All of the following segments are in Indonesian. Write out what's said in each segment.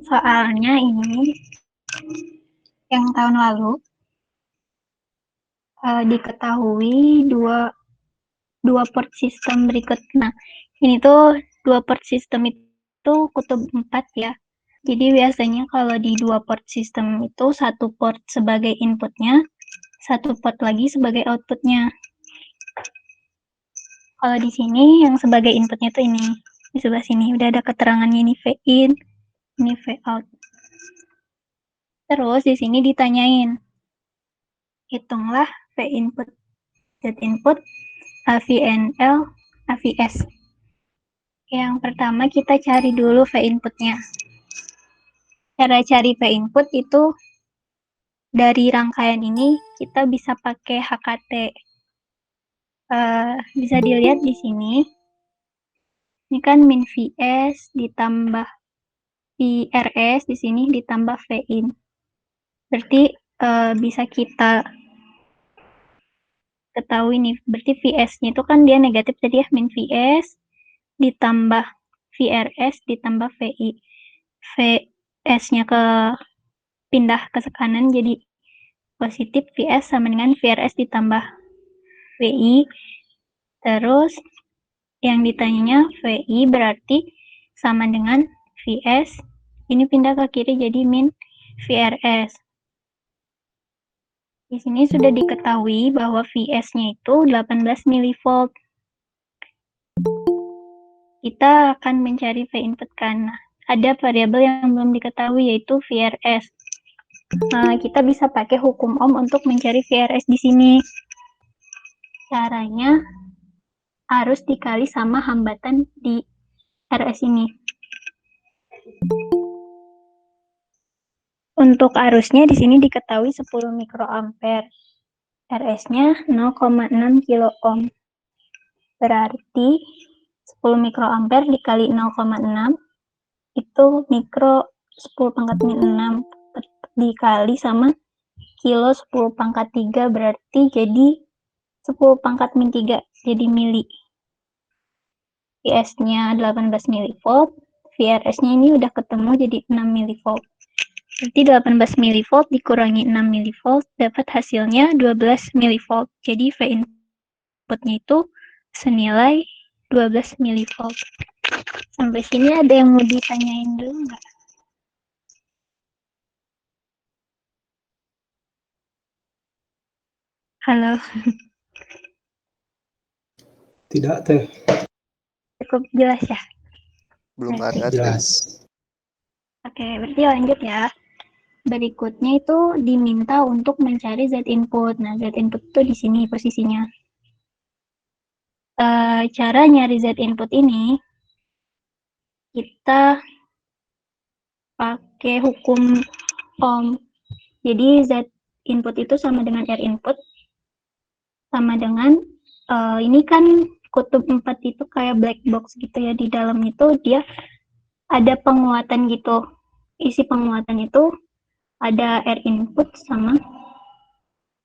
soalnya ini yang tahun lalu diketahui dua port system berikut. Nah, ini tuh dua port system itu kutub 4 ya. Jadi biasanya kalau di dua port system itu satu port sebagai inputnya, satu port lagi sebagai outputnya. Kalau di sini yang sebagai inputnya tuh ini, di sebelah sini udah ada keterangannya, ini V in, ini V out. Terus di sini ditanyain, hitunglah V input, Z input, AVNL, AVS. Yang pertama kita cari dulu V inputnya. Cara cari V input itu dari rangkaian ini kita bisa pakai HKT. Bisa dilihat di sini. Ini kan min VS ditambah VRS, di sini ditambah V in. Berarti bisa kita ketahui nih, berarti VS-nya itu kan dia negatif tadi ya, min VS ditambah VRS ditambah VI. VS-nya pindah ke kanan jadi positif, VS sama dengan VRS ditambah VI. Terus yang ditanyanya VI berarti sama dengan VS. Ini pindah ke kiri jadi min VRS. Di sini sudah diketahui bahwa VS-nya itu 18 mV. Kita akan mencari V input kan. Ada variabel yang belum diketahui yaitu VRS. Nah, kita bisa pakai hukum Ohm untuk mencari VRS di sini. Caranya arus dikali sama hambatan di RS ini. Untuk arusnya di sini diketahui 10 mikroampere. RS-nya 0,6 kilo ohm. Berarti 10 mikroampere dikali 0,6 itu mikro 10 pangkat min 6 dikali sama kilo 10 pangkat 3 berarti jadi 10 pangkat min 3 jadi mili. VS-nya 18 mV, VRS-nya ini udah ketemu jadi 6 mV. Berarti 18 mV dikurangi 6 mV dapat hasilnya 12 mV. Jadi V inputnya itu senilai 12 mV. Sampai sini ada yang mau ditanyain dulu nggak? Halo. Tidak, Teh. Cukup jelas ya? Belum Oke. ada, Teh. Jelas. Oke, berarti lanjut ya. Berikutnya itu diminta untuk mencari Z input. Nah, Z input itu di sini posisinya. Cara nyari Z input ini, kita pakai hukum Ohm. Jadi Z input itu sama dengan R input, sama dengan, ini kan kutub 4 itu kayak black box gitu ya, di dalam itu dia ada penguatan gitu. Isi penguatan itu ada R input sama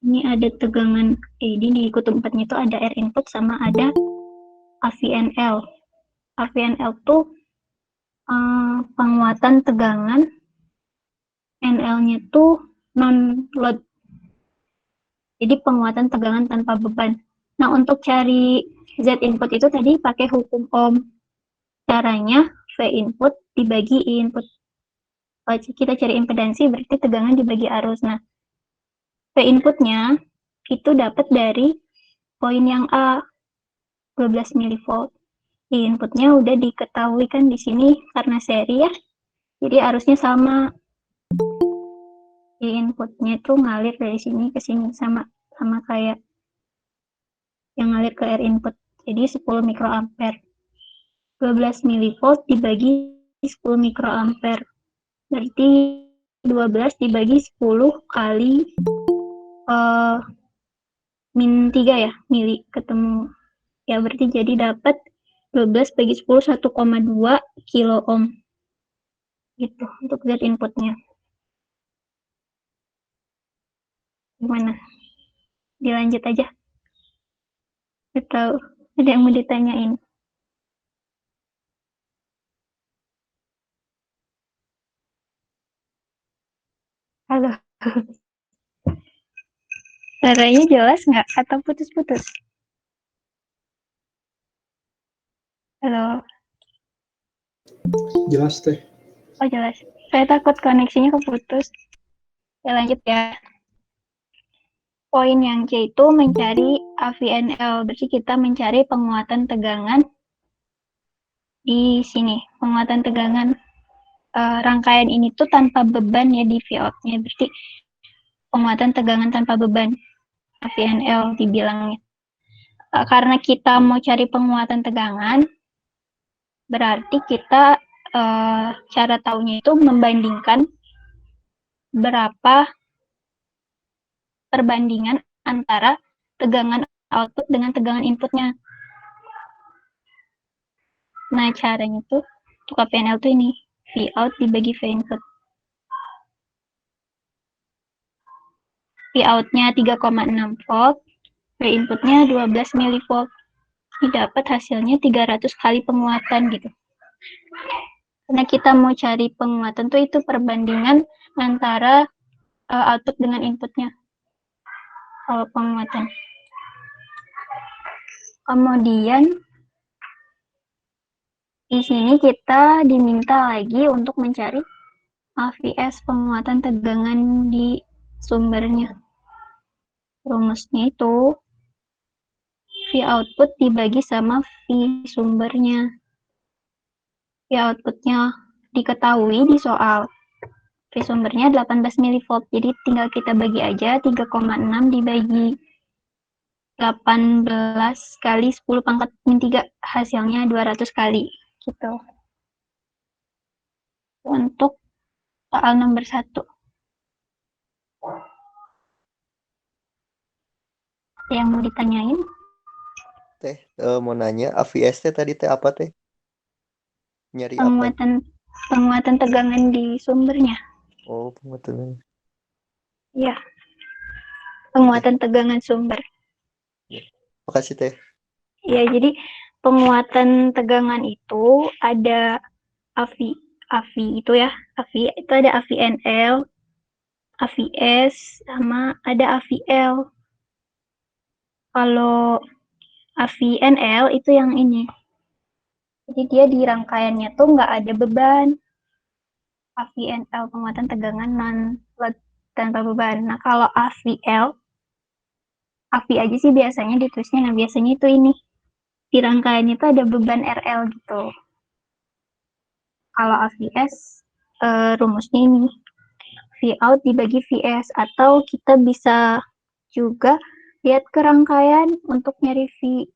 ini ada tegangan, ini di kutub 4-nya itu ada R input sama ada AVNL. AVNL tuh penguatan tegangan, NL-nya tuh non-load. Jadi penguatan tegangan tanpa beban. Nah, untuk cari Z input itu tadi pakai hukum Ohm. Caranya V input dibagi I input. Kalau kita cari impedansi berarti tegangan dibagi arus. Nah, V inputnya itu dapat dari poin yang A, 12 mV. I inputnya udah diketahui kan di sini karena seri ya. Jadi arusnya sama. I inputnya itu ngalir dari sini ke sini sama kayak yang ngalir ke R input. Jadi 10 mikroampere. 12 mV dibagi 10 mikroampere. Berarti 12 dibagi 10 kali min 3 ya, mili ketemu. Ya berarti jadi dapat 12 bagi 10 1,2 kilo ohm. Gitu untuk Z inputnya. Gimana? Dilanjut aja. Atau ada yang mau ditanyain? Halo. Suaranya jelas nggak? Atau putus-putus? Halo. Jelas teh. Oh jelas. Saya takut koneksinya keputus. Ya lanjut ya. Poin yang C itu mencari AVNL. Berarti kita mencari penguatan tegangan di sini. Penguatan tegangan rangkaian ini tuh tanpa beban ya di V out-nya. Berarti penguatan tegangan tanpa beban. AVNL dibilangnya. Karena kita mau cari penguatan tegangan, berarti kita cara taunya itu membandingkan berapa perbandingan antara tegangan output dengan tegangan inputnya. Nah, caranya tuh untuk KPNL tuh ini, V out dibagi V input. V out-nya 3,6 volt, V inputnya 12 mV. Ini dapat hasilnya 300 kali penguatan gitu. Karena kita mau cari penguatan tuh itu perbandingan antara output dengan inputnya. Kalau penguatan. Kemudian di sini kita diminta lagi untuk mencari AVS penguatan tegangan di sumbernya. Rumusnya itu V output dibagi sama V sumbernya. V outputnya diketahui di soal. V sumbernya 18 mV, jadi tinggal kita bagi aja 3,6 dibagi 18 kali 10 pangkat min 3, hasilnya 200 kali. Gitu. Untuk soal nomor 1. Yang mau ditanyain? Teh, mau nanya, AVS tadi teh apa teh? Nyari apa? Penguatan tegangan di sumbernya. Oh, penguatan. Iya. Penguatan tegangan sumber. Ya. Makasih teh. Ya, jadi penguatan tegangan itu ada AVI itu ya. AVI itu ada AVNL, AVS, sama ada AVL. Kalau AVNL itu yang ini. Jadi dia di rangkaiannya tuh nggak ada beban. AVNL penguatan tegangan non-load tanpa beban. Nah, kalau AVL, AVI aja sih biasanya ditulisnya. Nah, biasanya itu ini. Di rangkaiannya itu ada beban RL gitu. Kalau AVS, rumusnya ini. V out dibagi VS. Atau kita bisa juga lihat ke rangkaian untuk nyari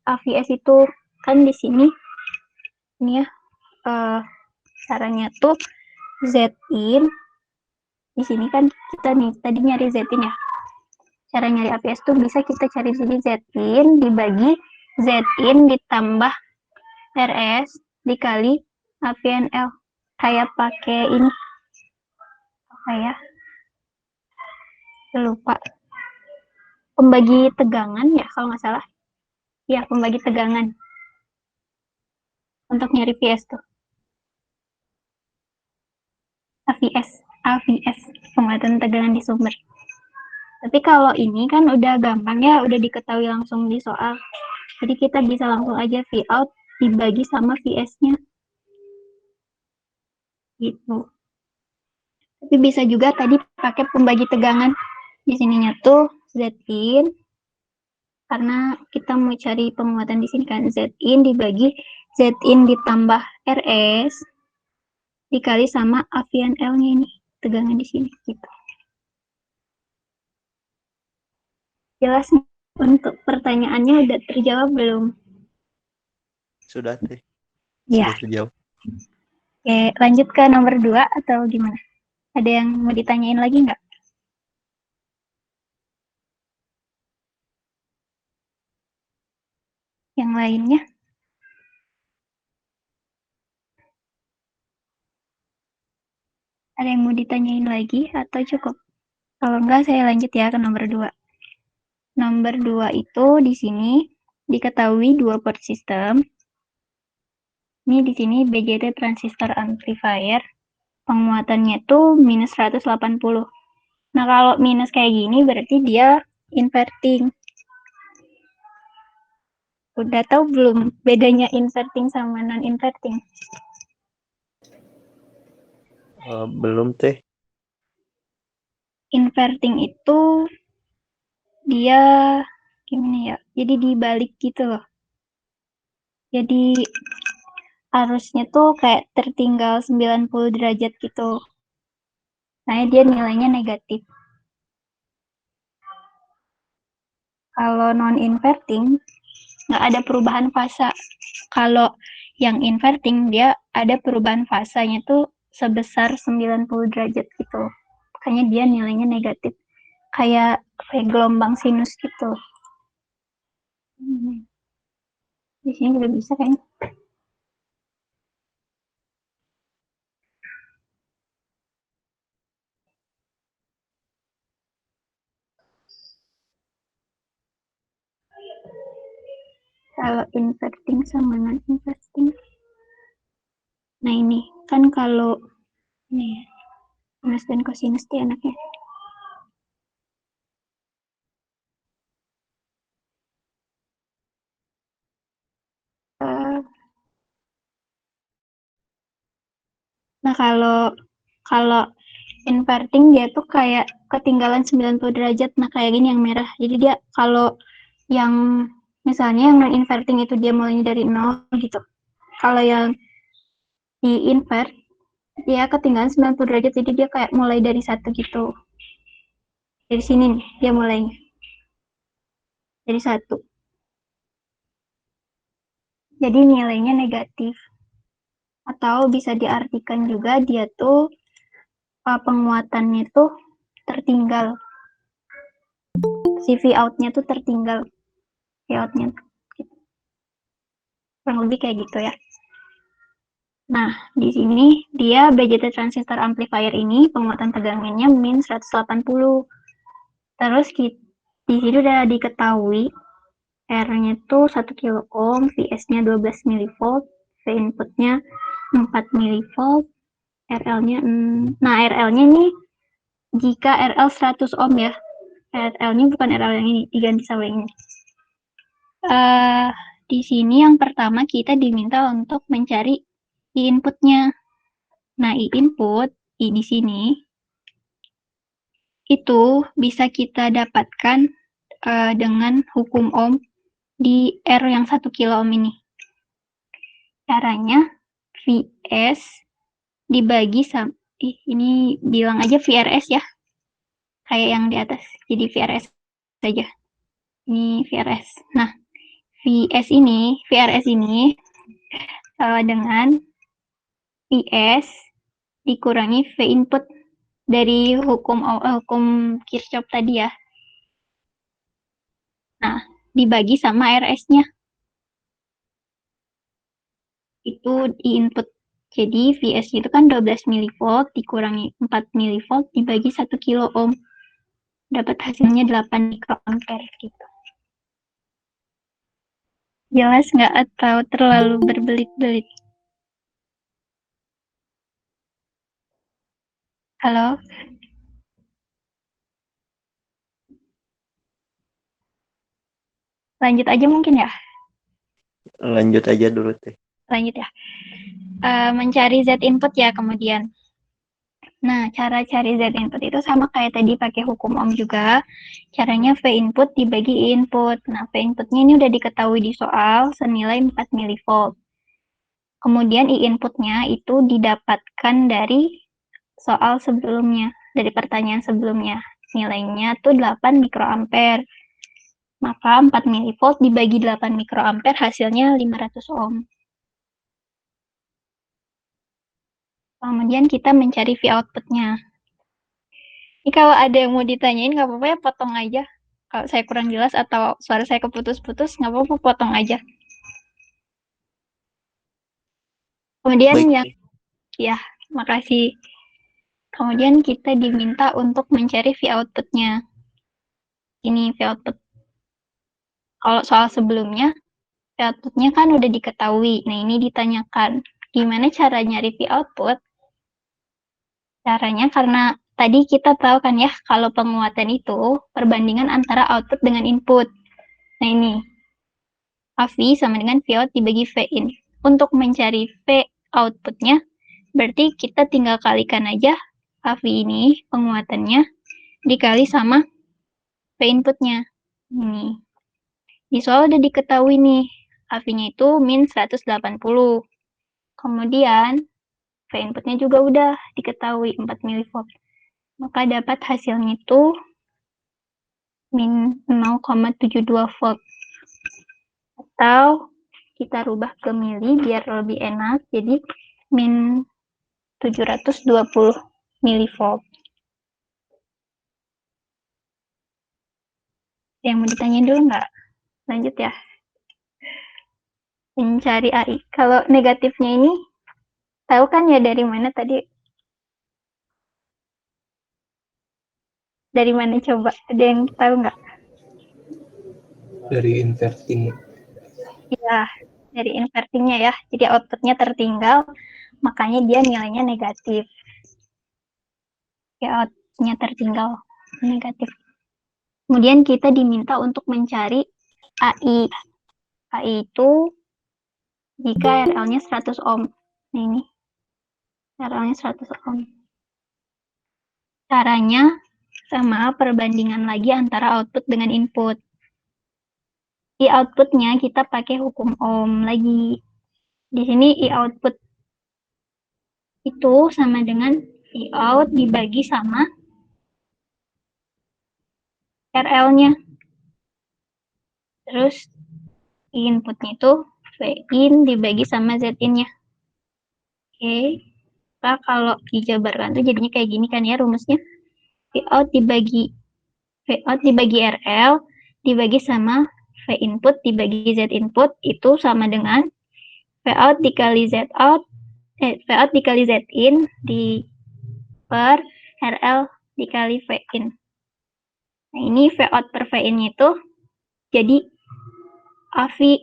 AVS itu. Kan di sini, ini ya, caranya tuh Z in. Di sini kan kita nih, tadi nyari Z in ya. Cara nyari AVS tuh bisa kita cari di sini Z in dibagi Z in ditambah RS dikali AVNL. Kayak pakai ini. Apa ya? Lupa. Pembagi tegangan ya kalau nggak salah. Ya, pembagi tegangan. Untuk nyari VS tuh. AVS. Penguatan tegangan di sumber. Tapi kalau ini kan udah gampang ya, udah diketahui langsung di soal. Jadi kita bisa langsung aja V out dibagi sama VS-nya. Gitu. Tapi bisa juga tadi pakai pembagi tegangan. Di sininya tuh Z in. Karena kita mau cari penguatan di sini kan. Z in dibagi Z in ditambah RS dikali sama AVNL-nya ini. Tegangan di sini. Gitu. Jelas untuk pertanyaannya udah terjawab belum? Sudah teh. Ya. Sudah terjawab. Oke, lanjut ke nomor 2 atau gimana? Ada yang mau ditanyain lagi nggak? Yang lainnya? Ada yang mau ditanyain lagi atau cukup? Kalau enggak, saya lanjut ya ke nomor 2. Nomor 2 itu di sini diketahui 2 port system. Ini di sini BJT transistor amplifier. Penguatannya itu minus 180. Nah, kalau minus kayak gini berarti dia inverting. Udah tahu belum bedanya inverting sama non-inverting? Belum teh. Inverting itu dia gimana ya? Jadi dibalik gitu loh. Jadi arusnya tuh kayak tertinggal 90 derajat gitu. Nah, dia nilainya negatif. Kalau non-inverting, nggak ada perubahan fasa. Kalau yang inverting, dia ada perubahan fasanya tuh sebesar 90 derajat gitu. Makanya dia nilainya negatif. Kayak gelombang sinus gitu. Di sini juga bisa kayaknya. Kalau inverting sama non-inverting. Nah ini, kan kalau ini sinus dan kosinus itu enaknya. Nah kalau inverting dia tuh kayak ketinggalan 90 derajat. Nah kayak gini yang merah. Jadi dia kalau yang misalnya yang non-inverting itu dia mulainya dari 0 gitu. Kalau yang di invert dia ketinggalan 90 derajat, jadi dia kayak mulai dari 1 gitu. Dari sini nih dia mulainya. Dari 1. Jadi nilainya negatif. Atau bisa diartikan juga dia tuh penguatannya tuh tertinggal. Si V out-nya tuh tertinggal. V out-nya kurang lebih kayak gitu ya. Nah, di sini dia BJT transistor amplifier ini penguatan tegangannya min 180. Terus di sini udah diketahui R-nya tuh 1 kilo ohm, Vs-nya 12 mV, V inputnya 4 mV, RL-nya nah RL-nya nih jika RL 100 ohm ya. RL-nya bukan RL yang ini, diganti sama yang ini. Di sini yang pertama kita diminta untuk mencari I inputnya. Nah, I input, I di sini, itu bisa kita dapatkan dengan hukum ohm di R yang 1 kilo ohm ini. Caranya, Vs dibagi sama, ini bilang aja VRS ya, kayak yang di atas, jadi VRS saja. Ini VRS. Nah, VRS ini dengan Vs dikurangi V input dari hukum Kirchhoff tadi ya. Nah, dibagi sama RS-nya. Itu di input. Jadi Vs itu kan 12 mV dikurangi 4 mV dibagi 1 kilo ohm. Dapat hasilnya 8 mikroampere gitu. Jelas nggak atau terlalu berbelit-belit? Halo? Lanjut aja mungkin ya? Lanjut aja dulu teh. Lanjut ya. Mencari Z input ya kemudian. Nah, cara cari Z input itu sama kayak tadi pakai hukum ohm juga. Caranya V input dibagi I input. Nah, V inputnya ini udah diketahui di soal senilai 4 mV. Kemudian I inputnya itu didapatkan dari soal sebelumnya, dari pertanyaan sebelumnya. Nilainya tuh 8 mikroampere. Maka 4 mV dibagi 8 mikroampere hasilnya 500 ohm. Kemudian kita mencari V outputnya. Ini kalau ada yang mau ditanyain nggak apa-apa ya, potong aja. Kalau saya kurang jelas atau suara saya keputus-putus, nggak apa-apa, potong aja. Kemudian Baik. ya, makasih. Kemudian kita diminta untuk mencari V outputnya. Ini V output. Kalau soal sebelumnya, V outputnya kan udah diketahui. Nah, ini ditanyakan, gimana cara nyari V output? Caranya karena tadi kita tahu kan ya, kalau penguatan itu perbandingan antara output dengan input. Nah ini, AV sama dengan V out dibagi V in. Untuk mencari V outputnya, berarti kita tinggal kalikan aja AV ini, penguatannya, dikali sama V inputnya. Ini. Di soal udah diketahui nih, AV-nya itu min 180. Kemudian, V inputnya juga udah diketahui 4 mV. Maka dapat hasilnya itu min 0,72 volt. Atau kita rubah ke mili biar lebih enak. Jadi min 720 milivolt. Yang mau ditanyain dulu nggak? Lanjut ya. Mencari AI. Kalau negatifnya ini, tahu kan ya dari mana tadi? Dari mana coba? Ada yang tahu nggak? Dari inverting. Ya, dari invertingnya ya. Jadi outputnya tertinggal, makanya dia nilainya negatif. Ya, outputnya tertinggal negatif. Kemudian kita diminta untuk mencari AI. AI itu jika RL-nya 100 ohm. Nah, ini RL-nya 100 ohm. Caranya sama perbandingan lagi antara output dengan input. Di outputnya kita pakai hukum ohm lagi. Di sini I output itu sama dengan I out dibagi sama RL-nya. Terus I inputnya itu V in dibagi sama Z in-nya. Oke. Nah, kalau dijabarkan tuh jadinya kayak gini kan ya rumusnya. V out dibagi RL dibagi sama V input dibagi Z input itu sama dengan V out dikali Z out, V out dikali Z in di per RL dikali V in. Nah ini V out per V in itu jadi AV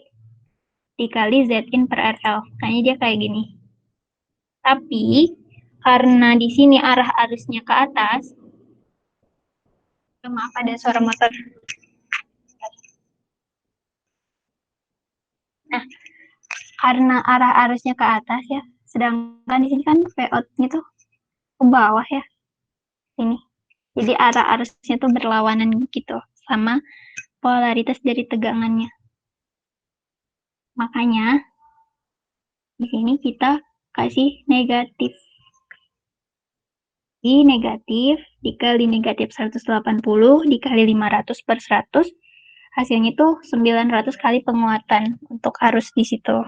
dikali Z in per RL. Kayaknya dia kayak gini. Tapi karena di sini arah arusnya ke atas, maaf ada suara motor. Nah, karena arah arusnya ke atas ya, sedangkan di sini kan V out-nya tuh ke bawah ya, ini. Jadi arah arusnya tuh berlawanan gitu sama polaritas dari tegangannya. Makanya di sini kita kasih negatif. Jadi negatif dikali negatif 180 dikali 500 per 100, hasilnya itu 900 kali penguatan untuk arus di situ.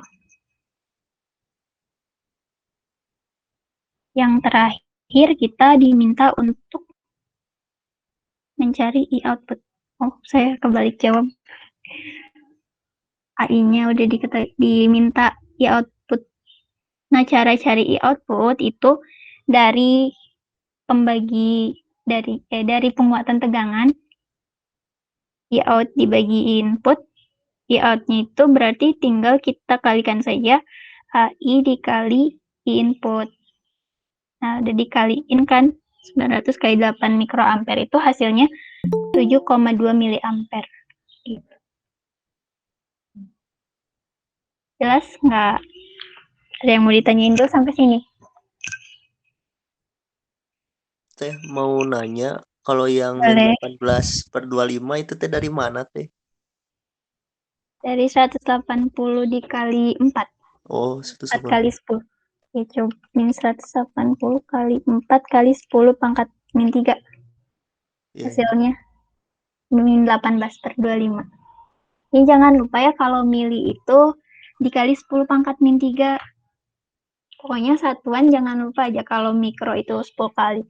Yang terakhir kita diminta untuk mencari I output. Oh, saya kebalik jawab. AI-nya udah diminta I output. Nah, cara cari I output itu dari pembagi dari penguatan tegangan I out dibagi input. I out-nya itu berarti tinggal kita kalikan saja AI dikali I input. Nah, udah dikaliin kan 900 kali 8 mikroampere itu hasilnya 7,2 miliampere. Gitu. Jelas nggak? Ada yang mau ditanyain dulu sampai sini? Teh mau nanya, kalau yang min Boleh. 18 per 25 itu teh dari mana teh? Dari 180 dikali 4. Oh, 4 180. kali 10. Ya, coba min 180 kali 4 kali 10 pangkat min 3. Yeah. Hasilnya min 18 per 25. Ini jangan lupa ya kalau mili itu dikali 10 pangkat min 3. Pokoknya satuan jangan lupa aja kalau mikro itu 10 kali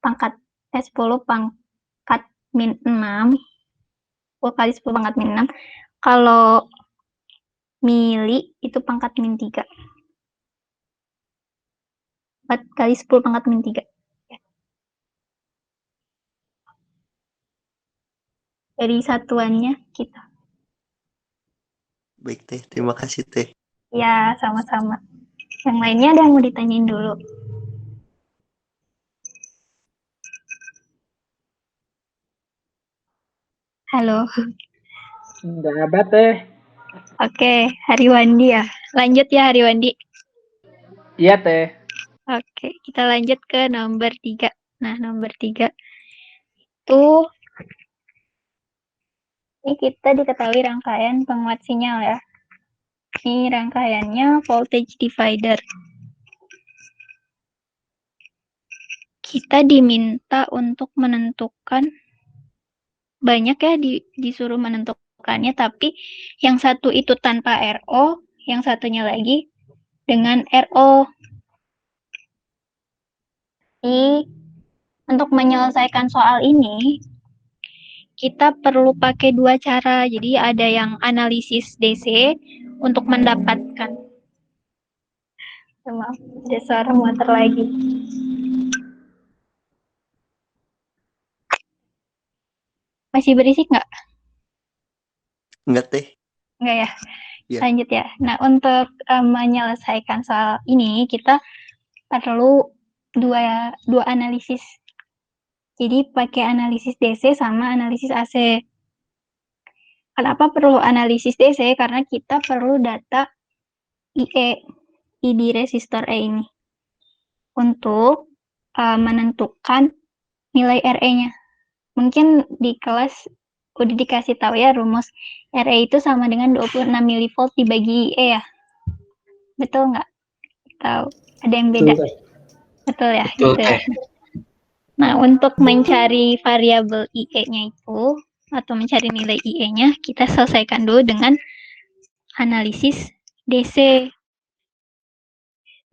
pangkat 10 pangkat min 6. 10 kali 10 pangkat min 6. Kalau mili itu pangkat min 3. 4 kali 10 pangkat min 3. Dari satuannya kita. Baik teh, terima kasih teh. Ya, sama-sama. Yang lainnya ada yang mau ditanyain dulu? Halo. Nggak ada teh. Oke, Hariwandi ya. Lanjut ya Hariwandi. Iya teh. Oke, kita lanjut ke nomor 3. Nah, nomor 3 itu ini kita diketahui rangkaian penguat sinyal ya. Ini rangkaiannya voltage divider. Kita diminta untuk menentukan, banyak ya disuruh menentukannya, tapi yang satu itu tanpa RO, yang satunya lagi dengan RO. Jadi, untuk menyelesaikan soal ini, kita perlu pakai dua cara. Jadi ada yang analisis DC untuk mendapatkan, maaf, ada suara motor lagi. Masih berisik nggak? Enggak teh. Nggak ya? Iya. Lanjut ya. Nah, untuk menyelesaikan soal ini, kita perlu dua analisis. Jadi pakai analisis DC sama analisis AC. Kenapa perlu analisis DC? Karena kita perlu data IE, ID resistor E ini, untuk menentukan nilai RE-nya. Mungkin di kelas udah dikasih tahu ya rumus RE itu sama dengan 26 mV dibagi IE ya. Betul nggak? Tahu? Ada yang beda? Betul, Teh. Betul ya? Betul, Gitu ya. Teh. Nah, untuk mencari variabel IE-nya itu, atau mencari nilai IE-nya, kita selesaikan dulu dengan analisis DC.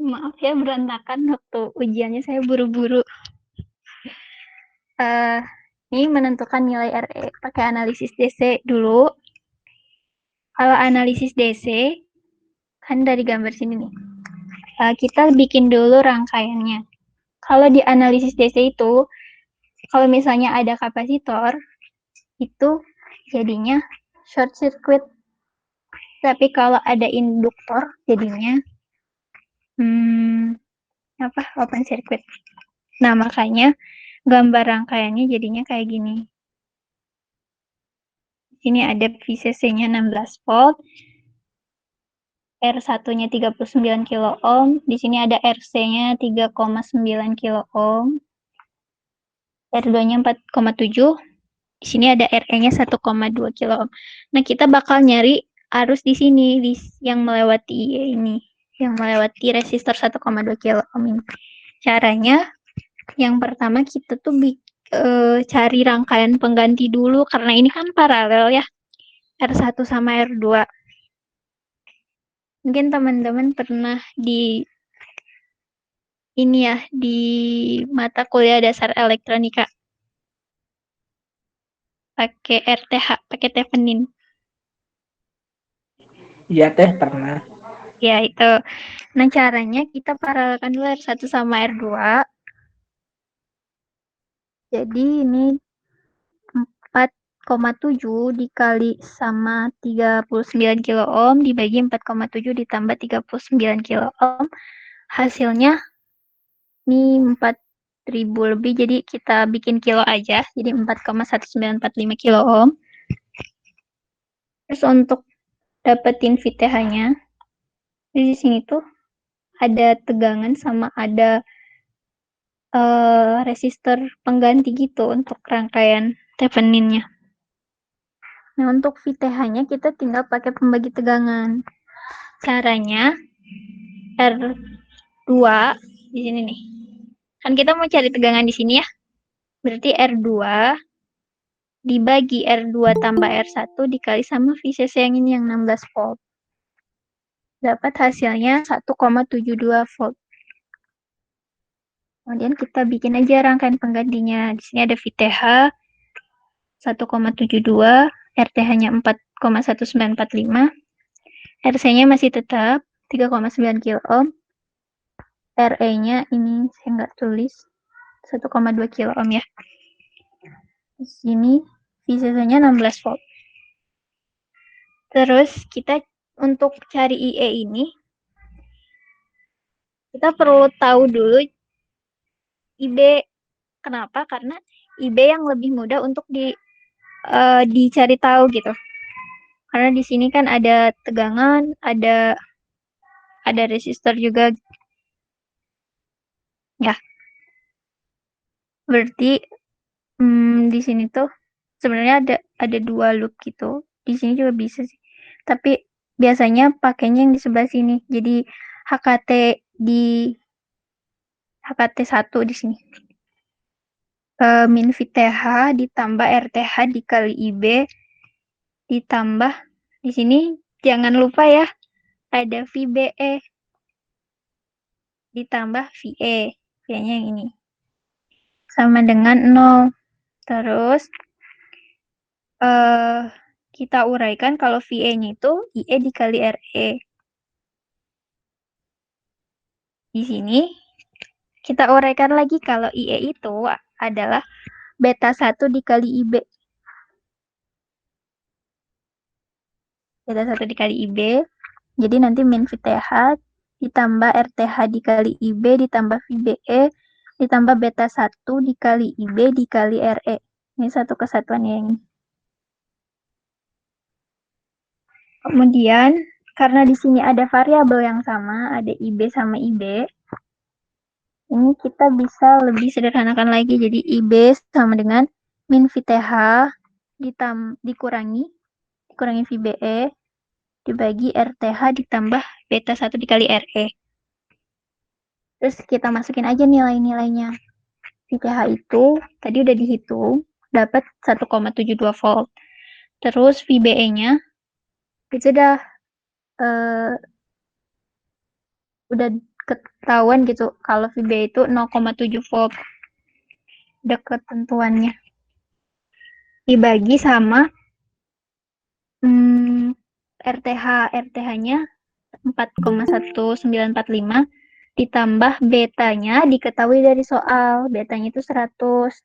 Maaf ya, berantakan waktu ujiannya, saya buru-buru. Ini menentukan nilai RE pakai analisis DC dulu. Kalau analisis DC, kan dari gambar sini nih, kita bikin dulu rangkaiannya. Kalau di analisis DC itu, kalau misalnya ada kapasitor, itu jadinya short circuit. Tapi kalau ada induktor, jadinya open circuit. Nah, makanya gambar rangkaiannya jadinya kayak gini. Sini ada VCC-nya 16 volt, R1-nya 39 kilo ohm, di sini ada RC-nya 3,9 kilo ohm, R2-nya 4,7, di sini ada RE-nya 1,2 kilo ohm. Nah, kita bakal nyari arus di sini, yang melewati IE ini, yang melewati resistor 1,2 kilo ohm ini. Caranya, yang pertama kita tuh cari rangkaian pengganti dulu, karena ini kan paralel ya, R1 sama R2. Mungkin teman-teman pernah di mata kuliah dasar elektronika pakai RTH, pakai Thevenin. Iya teh, pernah. Ya, itu. Nah, caranya kita paralelkan dulu R1 sama R2. Jadi ini 4,7 dikali sama 39 kilo ohm dibagi 4,7 ditambah 39 kilo ohm. Hasilnya ini 4.000 lebih, jadi kita bikin kilo aja. Jadi 4,1945 kilo ohm. Terus untuk dapetin VTH-nya, di sini tuh ada tegangan sama ada resistor pengganti gitu untuk rangkaian Thevenin-nya. Nah, untuk VTH-nya kita tinggal pakai pembagi tegangan. Caranya R2 di sini nih. Kan kita mau cari tegangan di sini ya. Berarti R2 dibagi R2 tambah R1 dikali sama VCC yang ini yang 16 volt. Dapat hasilnya 1,72 volt. Kemudian kita bikin aja rangkaian penggantinya. Di sini ada VTH 1,72, RTH-nya 4,1945, RC-nya masih tetap 3,9 kilo ohm, RE-nya ini saya nggak tulis, 1,2 kilo ohm ya. Di sini VCC-nya 16 volt. Terus kita untuk cari IE ini, kita perlu tahu dulu IB. Kenapa? Karena IB yang lebih mudah untuk dicari tahu gitu. Karena di sini kan ada tegangan, ada resistor juga. Ya, berarti di sini tuh sebenarnya ada 2 loop gitu. Di sini juga bisa sih. Tapi biasanya pakainya yang di sebelah sini. Jadi HKT 1 di sini. Min VTH ditambah RTH dikali IB ditambah di sini jangan lupa ya ada VBE ditambah VE. VE-nya yang ini. Sama dengan 0. Terus kita uraikan kalau VE-nya itu IE dikali RE. Di sini kita uraikan lagi kalau IE itu adalah beta 1 dikali IB. Beta 1 dikali IB. Jadi nanti min VTH ditambah RTH dikali IB ditambah VBE ditambah beta 1 dikali IB dikali RE. Ini satu kesatuan ya ini. Kemudian, karena di sini ada variabel yang sama, ada IB sama IB, ini kita bisa lebih sederhanakan lagi. Jadi IB sama dengan min VTH dikurangi VBE dibagi RTH ditambah beta 1 dikali RE. Terus kita masukin aja nilai-nilainya. VTH itu tadi udah dihitung, dapat 1,72 volt. Terus VBE-nya itu udah ketahuan gitu kalau VBE itu 0,7 volt. Udah ketentuannya. Dibagi sama RTH. RTH-nya 4,1945 ditambah betanya diketahui dari soal. Betanya itu 100.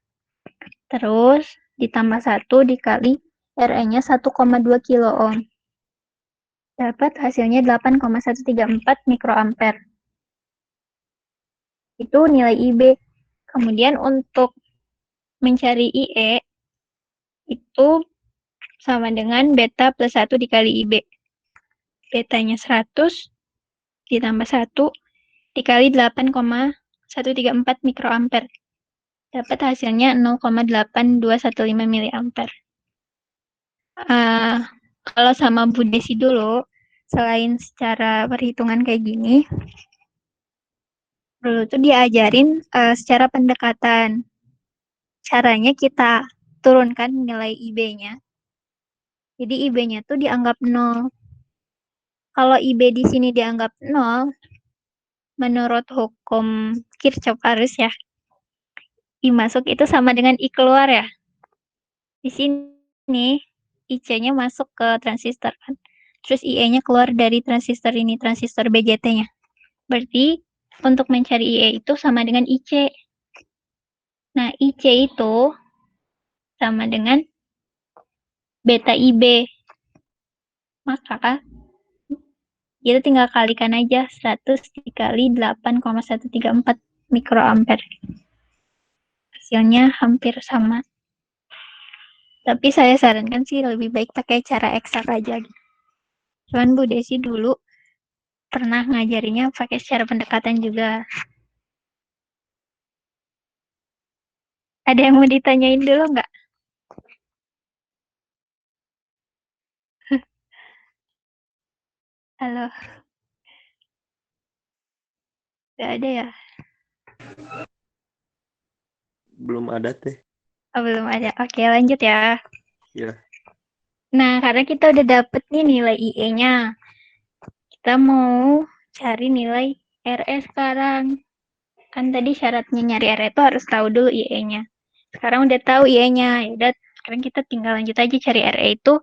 Terus ditambah 1 dikali RE-nya 1,2 kilo ohm. Dapat hasilnya 8,134 mikroampere. Itu nilai IB. Kemudian untuk mencari IE itu sama dengan beta plus 1 dikali IB. Betanya 100 ditambah 1 dikali 8,134 mikroampere. Dapat hasilnya 0,8215 miliampere. Kalau sama Bu Desi dulu, selain secara perhitungan kayak gini, dulu tuh diajarin secara pendekatan. Caranya kita turunkan nilai IB-nya. Jadi IB-nya tuh dianggap 0. Kalau IB di sini dianggap 0, menurut hukum Kirchhoff arus ya, I masuk itu sama dengan I keluar ya. Di sini IC-nya masuk ke transistor kan. Terus IE-nya keluar dari transistor ini, transistor BJT-nya. Berarti untuk mencari IE itu sama dengan IC. Nah, IC itu sama dengan beta IB. Maka kita tinggal kalikan aja 100 dikali 8,134 mikroampere. Hasilnya hampir sama. Tapi saya sarankan sih lebih baik pakai cara eksak aja. Cuman Bu Desi dulu pernah ngajarinya pakai secara pendekatan juga. Ada yang mau ditanyain dulu nggak? Halo. Nggak ada ya? Belum ada teh. Oh, belum ada. Oke, lanjut ya. Ya. Nah, karena kita udah dapet nih nilai IE-nya. Kita mau cari nilai RE sekarang. Kan tadi syaratnya nyari RE itu harus tahu dulu IE-nya. Sekarang udah tahu IE-nya. Yaudah, sekarang kita tinggal lanjut aja cari RE itu.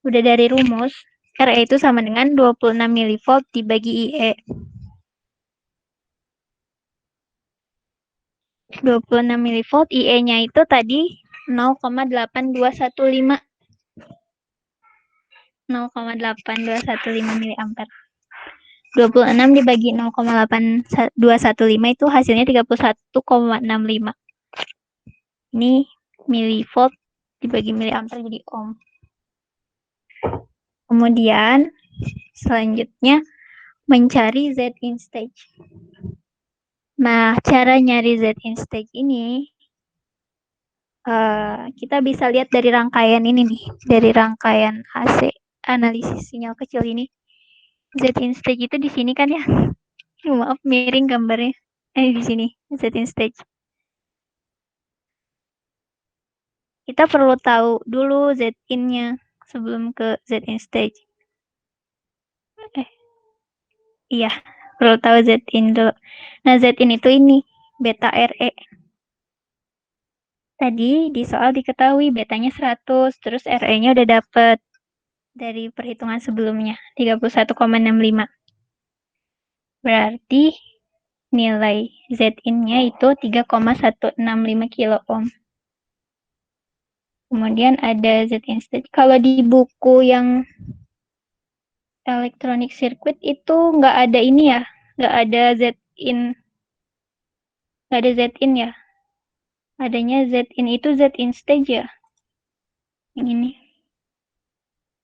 Udah dari rumus. RE itu sama dengan 26 mV dibagi IE. 26 mV, IE-nya itu tadi 0,8215. 0,8215 miliampere. 26 dibagi 0,8215 itu hasilnya 31,65. Ini milivolt dibagi miliampere jadi ohm. Kemudian selanjutnya mencari Z in stage. Nah, cara nyari Z in stage ini kita bisa lihat dari rangkaian ini nih, dari rangkaian AC analisis sinyal kecil ini. Z in stage itu di sini kan ya. Maaf miring gambarnya. Di sini Z in stage. Kita perlu tahu dulu Z in-nya sebelum ke Z in stage. Iya, perlu tahu Z in dulu. Nah, Z in itu ini beta RE. Tadi di soal diketahui betanya 100, terus RE-nya udah dapet dari perhitungan sebelumnya, 31,65. Berarti nilai Z in-nya itu 3,165 kilo ohm. Kemudian ada Z in stage. Kalau di buku yang electronic circuit itu nggak ada ini ya, nggak ada Z in, nggak ada Z in ya. Adanya Z in itu Z in stage ya. Yang ini.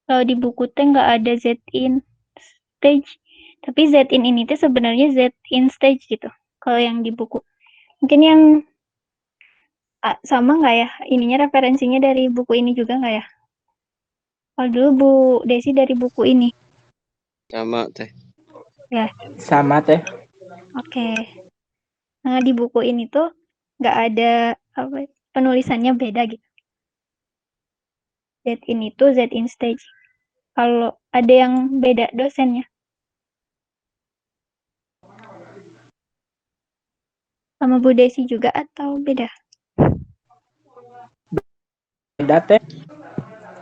Kalau di buku teh nggak ada Z in stage. Tapi Z in ini tuh sebenarnya Z in stage gitu. Kalau yang di buku. Mungkin yang sama nggak ya? Ininya referensinya dari buku ini juga nggak ya? Kalau dulu Bu Desi dari buku ini. Sama teh. Ya, Sama teh. oke. Nah, di buku ini tuh nggak ada apa, penulisannya beda gitu. Z in itu Z in stage. Kalau ada yang beda dosennya. Sama Bu Desi juga atau beda? Beda teh.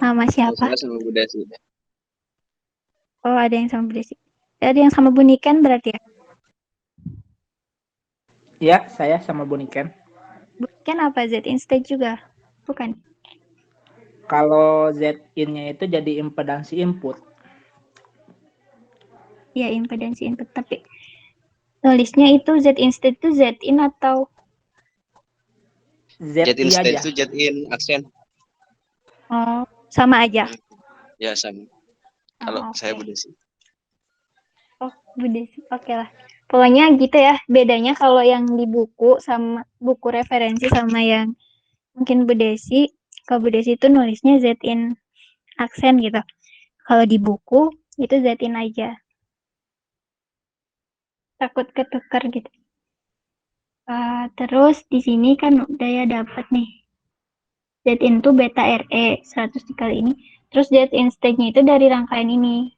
Sama siapa? Saya sama Bu Desi. Oh, ada yang sama Bu Desi. Ada yang sama Bu Niken berarti ya? Ya, saya sama Bu Niken. Bu Niken apa Z in stage juga? Bukan. Kalau Z in-nya itu jadi impedansi input. Ya, impedansi input. Tapi nulisnya itu Z in stage itu Z in atau Jet in ZI stage aja. itu jet in aksen. oh, sama aja? Ya sama. Kalau Oh, saya oke. Bu Desi. Oh, Bu Desi. Oke lah. Pokoknya gitu ya. Bedanya kalau yang di buku sama buku referensi sama yang mungkin Bu Desi. Kalau Bu Desi itu nulisnya Z in aksen gitu. Kalau di buku itu Z in aja. Takut ketukar gitu. Terus di sini kan udah ya dapat nih. Z in itu beta RE 100 dikali ini. Terus Z in stage-nya itu dari rangkaian ini.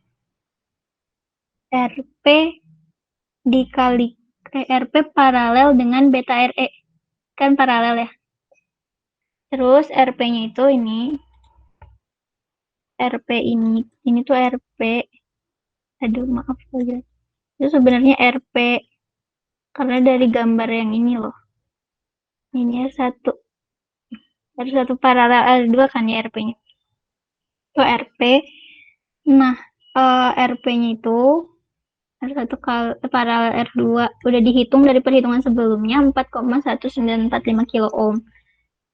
RP dikali RP paralel dengan beta RE. Kan paralel ya. Terus RP-nya itu ini. RP ini tuh RP. Aduh, maaf aja. Itu sebenarnya RP karena dari gambar yang ini loh. Ini satu. Ada satu paralel, ada dua kan ya RP-nya. Itu RP. Nah, RP-nya itu ada satu kali paralel R2 udah dihitung dari perhitungan sebelumnya 4,1945 kilo ohm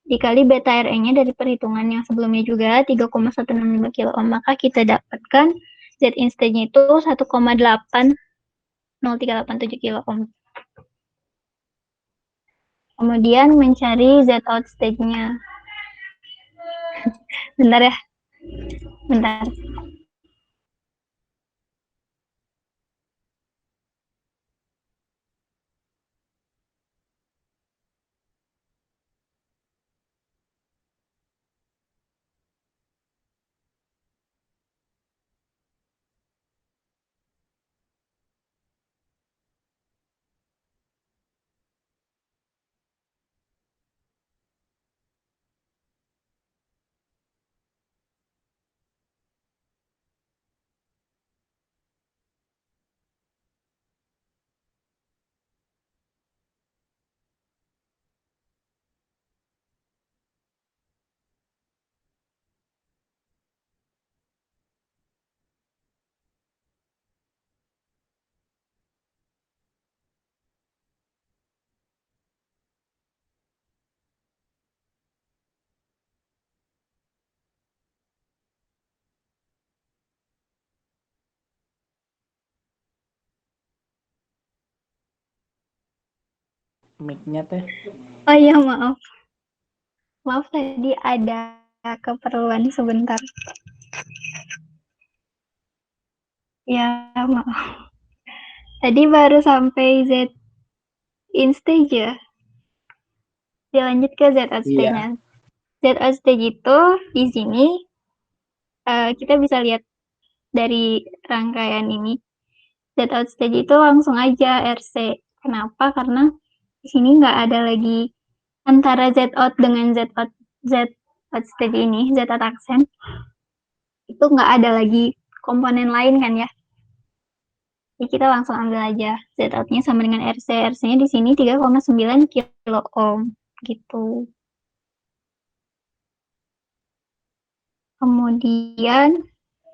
dikali beta RE-nya dari perhitungan yang sebelumnya juga 3,165 kilo ohm, maka kita dapatkan Z in stage-nya itu 1,80387 kilo ohm. Kemudian mencari Z out stage-nya. Bentar ya. Bentar. mic-nya teh. Oh iya, maaf. Maaf tadi ada keperluan sebentar. Ya, maaf. Tadi baru sampai Z in stage ya. Dilanjut ke Z out stage-nya. Z out stage itu di sini kita bisa lihat dari rangkaian ini. Z out stage itu langsung aja RC. Kenapa? Karena di sini nggak ada lagi antara Z out dengan Z out stage ini, Z out aksen, itu nggak ada lagi komponen lain kan ya. Jadi kita langsung ambil aja Z out-nya sama dengan RC. RC-nya di sini 3,9 kilo ohm gitu. Kemudian,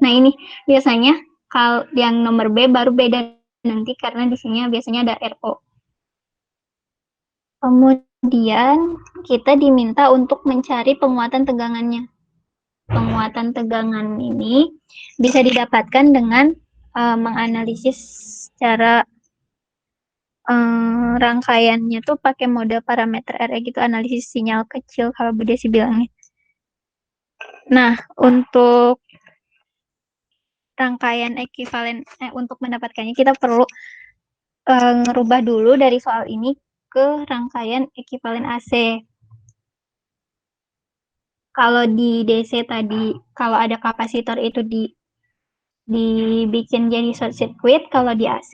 nah ini biasanya kalau yang nomor B baru beda nanti karena di sini biasanya ada RO. Kemudian kita diminta untuk mencari penguatan tegangannya. Penguatan tegangan ini bisa didapatkan dengan menganalisis secara rangkaiannya tuh pakai mode parameter RE gitu, analisis sinyal kecil kalau Bu Desi bilangnya. Nah, untuk rangkaian ekivalen untuk mendapatkannya kita perlu ngerubah dulu dari soal ini ke rangkaian ekivalen AC. Kalau di DC tadi, kalau ada kapasitor itu dibikin jadi short circuit, kalau di AC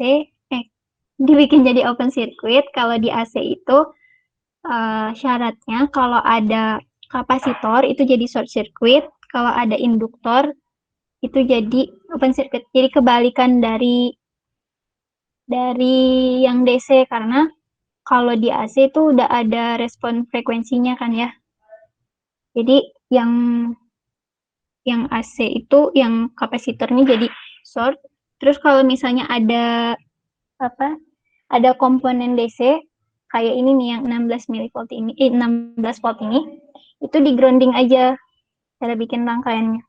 dibikin jadi open circuit. Kalau di AC itu syaratnya kalau ada kapasitor itu jadi short circuit, kalau ada induktor itu jadi open circuit. Jadi kebalikan dari yang DC karena kalau di AC itu udah ada respon frekuensinya kan ya. Jadi yang AC itu yang kapasitornya jadi short. Terus kalau misalnya ada komponen DC kayak ini nih yang 16 milivolt ini 16 volt ini itu di grounding aja cara bikin rangkaiannya.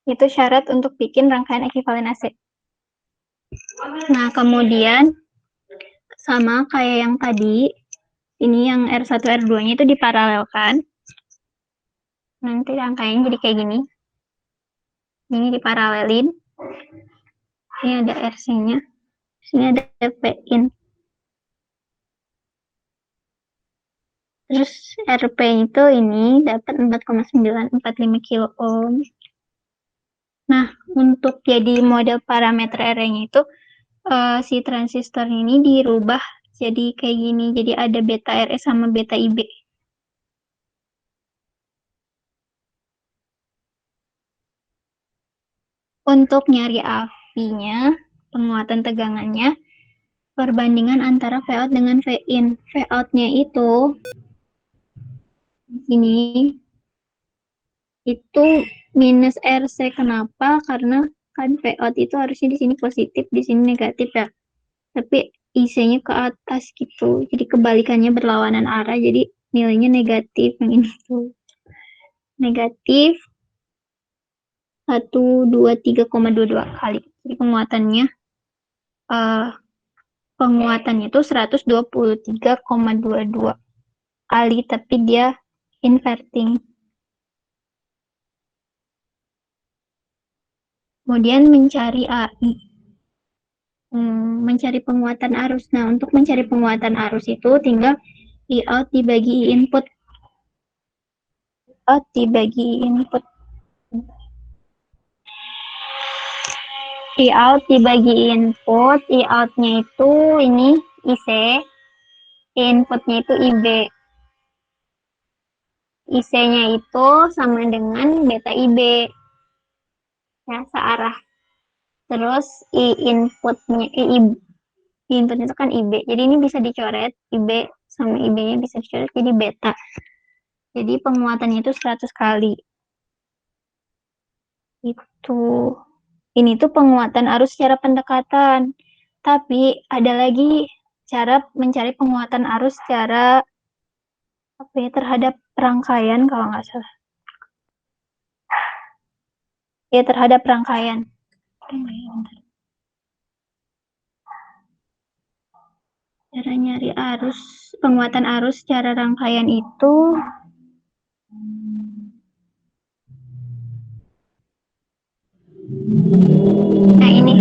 Itu syarat untuk bikin rangkaian ekivalen AC. Nah, kemudian sama kayak yang tadi, ini yang R1 R2-nya itu diparalelkan. Nanti rangkaiannya jadi kayak gini. Ini diparalelin. Ini ada RC-nya. Sini ada P-in. Terus RP itu ini dapat 4,945 kilo ohm. Nah, untuk jadi model parameter R-nya itu si transistor ini dirubah jadi kayak gini. Jadi ada beta RE sama beta IB. Untuk nyari AV-nya, penguatan tegangannya, perbandingan antara Vout dengan Vin. Vout-nya itu ini itu minus RC. Kenapa? Karena kan Vout itu harusnya di sini positif, di sini negatif ya. Tapi IC-nya ke atas gitu. Jadi kebalikannya berlawanan arah. Jadi nilainya negatif yang ini tuh. Negatif 123,22 kali. Jadi penguatannya itu 123,22 kali, tapi dia inverting. Kemudian mencari AI. Mencari penguatan arus. Nah, untuk mencari penguatan arus itu tinggal I out dibagi I input. Out dibagi I input. I out dibagi input. I out-nya itu ini IC. I input-nya itu IB. IC-nya itu sama dengan beta IB. Ya, searah. Terus I inputnya itu kan IB. Jadi ini bisa dicoret, IB sama IB-nya bisa dicoret jadi beta. Jadi penguatannya itu 100 kali. Itu. Ini tuh penguatan arus secara pendekatan. Tapi ada lagi cara mencari penguatan arus secara terhadap rangkaian kalau nggak salah. Ya, terhadap rangkaian. Cara nyari arus, penguatan arus secara rangkaian itu nah ini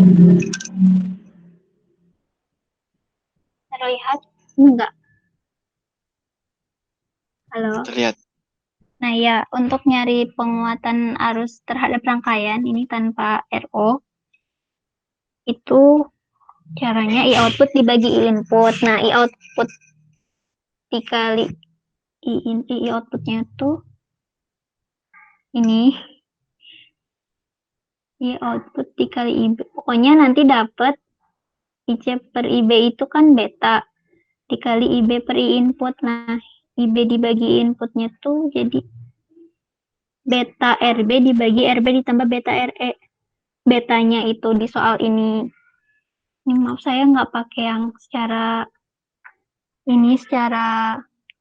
terlihat enggak? Halo. Terlihat. Nah ya, untuk nyari penguatan arus terhadap rangkaian ini tanpa RO, itu caranya I output dibagi I input. Nah, I output dikali I outputnya tuh ini. I output dikali IB. Pokoknya nanti dapat IC per IB itu kan beta. Dikali IB per I input. Nah, IB dibagi inputnya tuh jadi beta RB dibagi RB ditambah beta RE. Betanya itu di soal ini. Ini maaf saya nggak pakai yang secara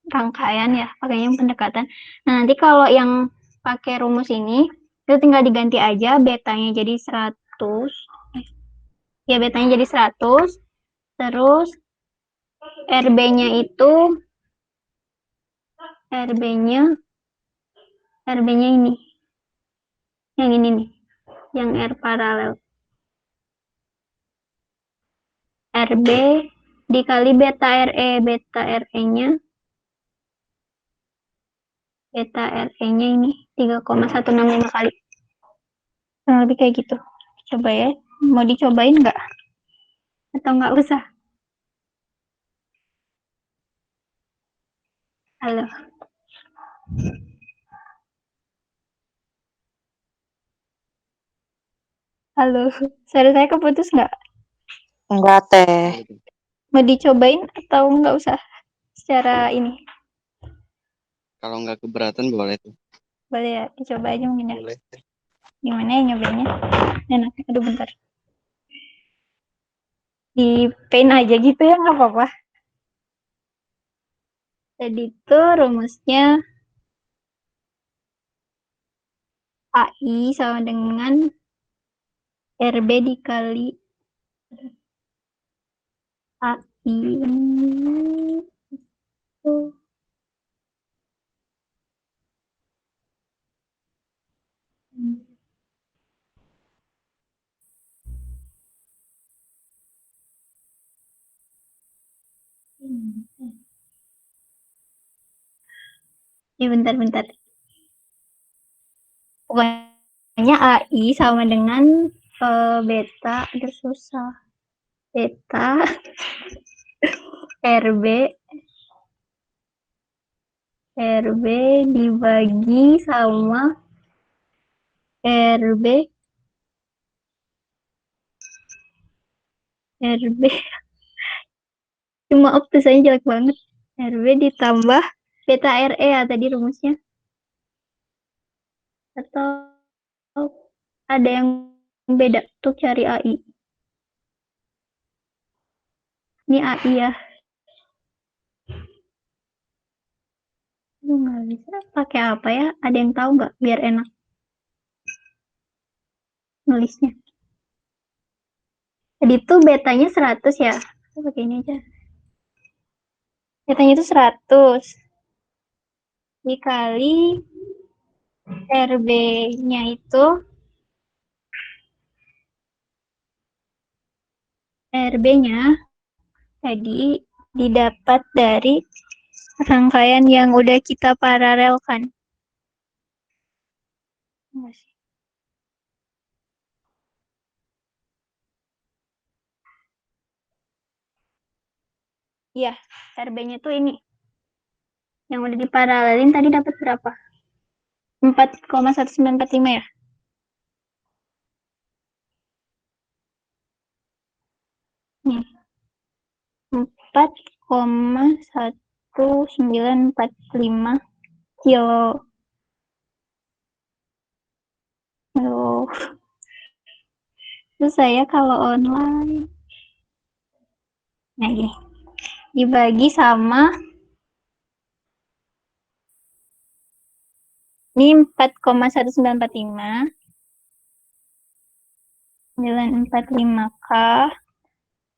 rangkaian ya, pakai yang pendekatan. Nah, nanti kalau yang pakai rumus ini, itu tinggal diganti aja betanya jadi 100. Ya, betanya jadi 100. Terus RB-nya ini. Yang ini nih. Yang R paralel. RB dikali beta RE. Beta RE-nya ini 3,165 kali. Kurang lebih kayak gitu. Coba ya. Mau dicobain nggak? Atau nggak usah? Halo. Halo. Suara saya keputus nggak? Enggak, Teh. Mau dicobain atau nggak usah? Secara ini. Kalau nggak keberatan boleh tuh. Boleh ya, dicoba aja mungkin ya. Boleh, Teh. Gimana ya nyobainnya? Enak. Aduh, bentar. Di paint aja gitu ya, nggak apa-apa. Jadi itu rumusnya AI sama dengan RB dikali AI itu ya bentar. Pokoknya AI sama dengan beta, aduh susah. Beta RB dibagi sama RB maaf tuh saya jelek banget. RB ditambah beta RE ya tadi rumusnya. Atau ada yang beda tuh cari AI. Ini AI ya. Aduh, nggak bisa pakai apa ya? Ada yang tahu nggak? Biar enak nulisnya. Tadi tuh betanya 100 ya. Aku pakai ini aja. Betanya itu 100 dikali RB-nya itu RB-nya tadi didapat dari rangkaian yang udah kita paralelkan. Enggak sih. Iya, RB-nya tuh ini. Yang udah diparalelin tadi dapat berapa? 4,1945 ya? Nih. 4,1945 kilo. Aduh. Terus saya kalau online. Nah gini. Dibagi sama ini 4,1945 945K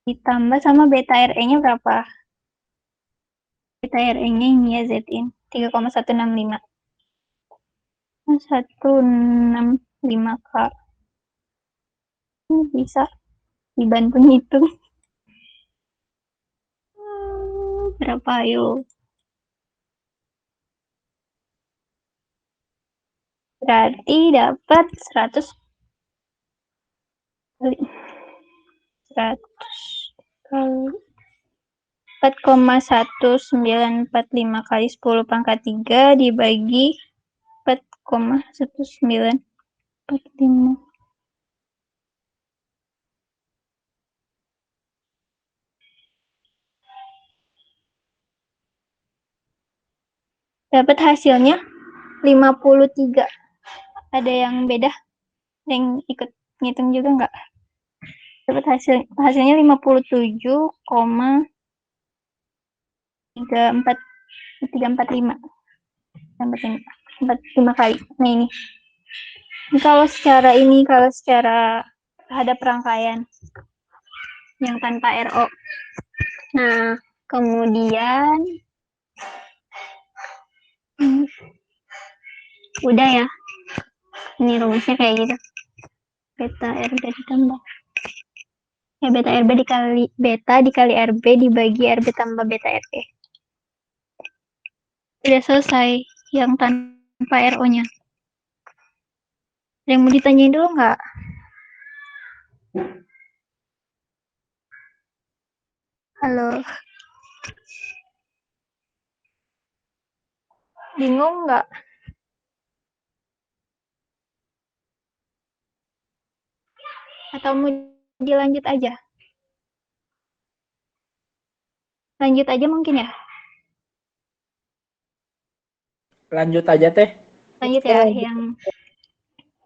ditambah sama beta RE-nya berapa? beta RE-nya ini ya Zin 3,165. 165 K. Ini bisa dibantu ngitung. Berapa ayo? Berarti dapat 100 kali 4,1945 kali 10 pangkat 3 dibagi 4,1945. Dapat hasilnya 53. Ada yang beda? Yang ikut ngitung juga nggak? Dapat hasilnya 57,345 kali. Nah ini kalau secara terhadap rangkaian yang tanpa RO. Nah kemudian udah ya, ini rumusnya kayak gitu. Beta RB ditambah beta dikali RB dibagi RB tambah beta RB. Udah selesai yang tanpa RO-nya. Ada yang mau ditanyain dulu nggak? Halo. Bingung nggak? Atau mau dilanjut aja? Lanjut aja mungkin ya? Lanjut aja teh. Lanjut ya.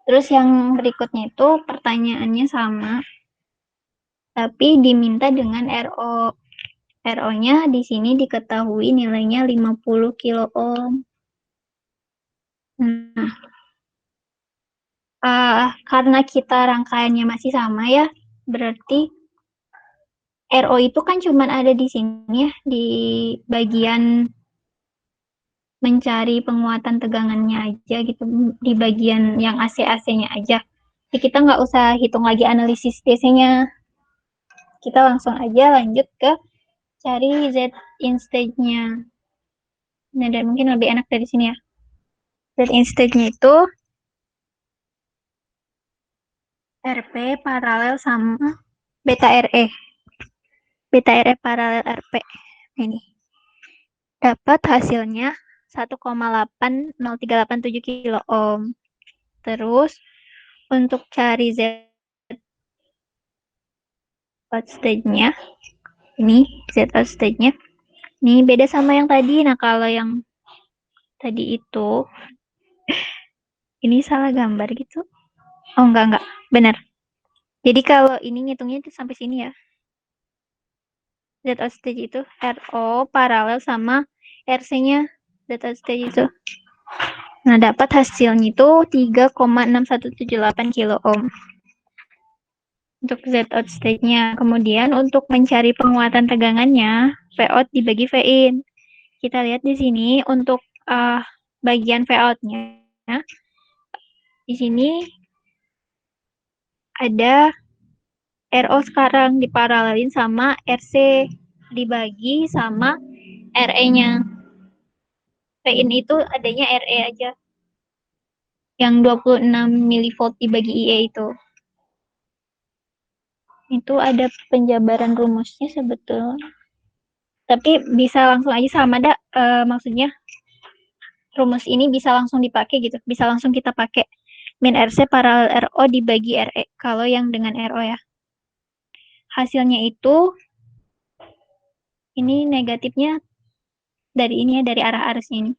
Terus yang berikutnya itu pertanyaannya sama, tapi diminta dengan RO. RO-nya di sini diketahui nilainya 50 kilo ohm. Nah, karena kita rangkaiannya masih sama ya, berarti RO itu kan cuma ada di sini ya, di bagian mencari penguatan tegangannya aja gitu, di bagian yang AC-AC-nya aja. Jadi kita nggak usah hitung lagi analisis DC-nya. Kita langsung aja lanjut ke cari Z in stage-nya. Nah, dan mungkin lebih enak dari sini ya. Z in stage-nya itu RP paralel sama beta RE. Beta RE paralel RP. Ini. Dapat hasilnya 1,80387 kilo ohm. Terus untuk cari Z out stage-nya, ini Z out stage-nya, ini beda sama yang tadi. Nah, kalau yang tadi itu, ini salah gambar gitu. Oh, enggak, benar. Jadi kalau ini ngitungnya itu sampai sini ya. Z out stage itu RO paralel sama RC-nya Z out stage itu. Nah, dapat hasilnya itu 3,6178 kilo ohm. Untuk Z out stage-nya. Kemudian untuk mencari penguatan tegangannya, V out dibagi V in. Kita lihat di sini untuk bagian V out-nya. Di sini ada RO sekarang diparalelin sama RC dibagi sama RE-nya. V in itu adanya RE aja. Yang 26 mV dibagi IE itu. Itu ada penjabaran rumusnya sebetulnya. Tapi bisa langsung aja sama maksudnya rumus ini bisa langsung dipakai gitu. Bisa langsung kita pakai min RC paralel RO dibagi RE. Kalau yang dengan RO ya. Hasilnya itu ini negatifnya dari ini ya, dari arah arusnya ini.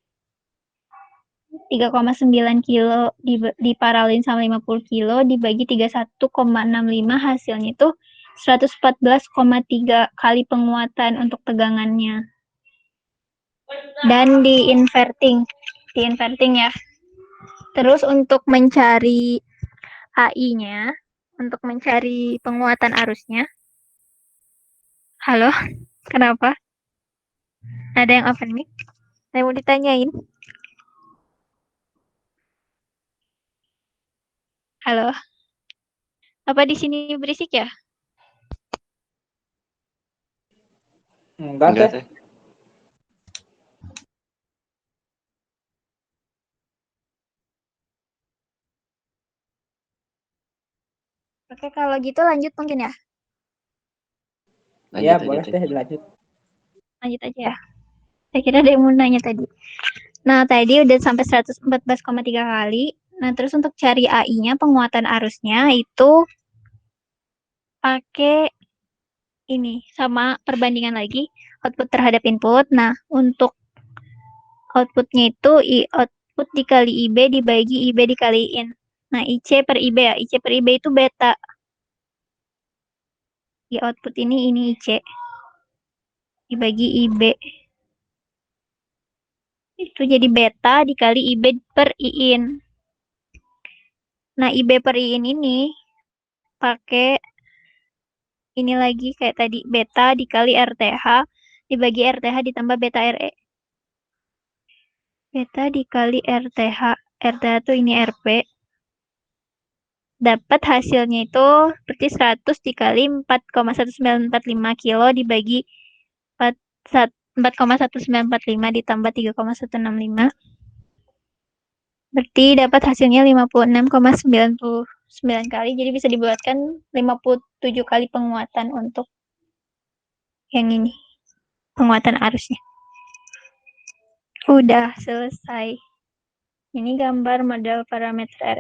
3,9 kilo diparalelin sama 50 kilo dibagi 31,65 hasilnya itu 114,3 kali penguatan untuk tegangannya. Dan di inverting ya. Terus untuk mencari AI-nya, untuk mencari penguatan arusnya. Halo, kenapa? Ada yang open mic? Saya mau ditanyain. Halo. Apa di sini berisik ya? Enggak, Enggak, Teh. Teh. Oke, kalau gitu lanjut mungkin ya. Lanjut Ya, aja, boleh Teh. Teh, dilanjut. Lanjut aja ya. Saya kira ada yang mau nanya tadi. Nah, tadi udah sampai 114,3 kali. Nah, terus untuk cari AI-nya, penguatan arusnya itu pakai ini sama perbandingan lagi output terhadap input. Nah, untuk outputnya itu output dikali IB dibagi IB dikaliin. Nah, IC per IB ya. IC per IB itu beta. Di output ini IC dibagi IB. Itu jadi beta dikali IB per IIN. Nah, IB per IIN ini pakai ini lagi kayak tadi, beta dikali RTH dibagi RTH ditambah beta RE. Beta dikali RTH. RTH tuh ini RP. Dapat hasilnya itu berarti 100 dikali 4,1945 kilo dibagi 4,1945 ditambah 3,165. Berarti dapat hasilnya 56,99 kali. Jadi bisa dibuatkan 57 kali penguatan untuk yang ini. Penguatan arusnya. Udah selesai. Ini gambar model parameter RE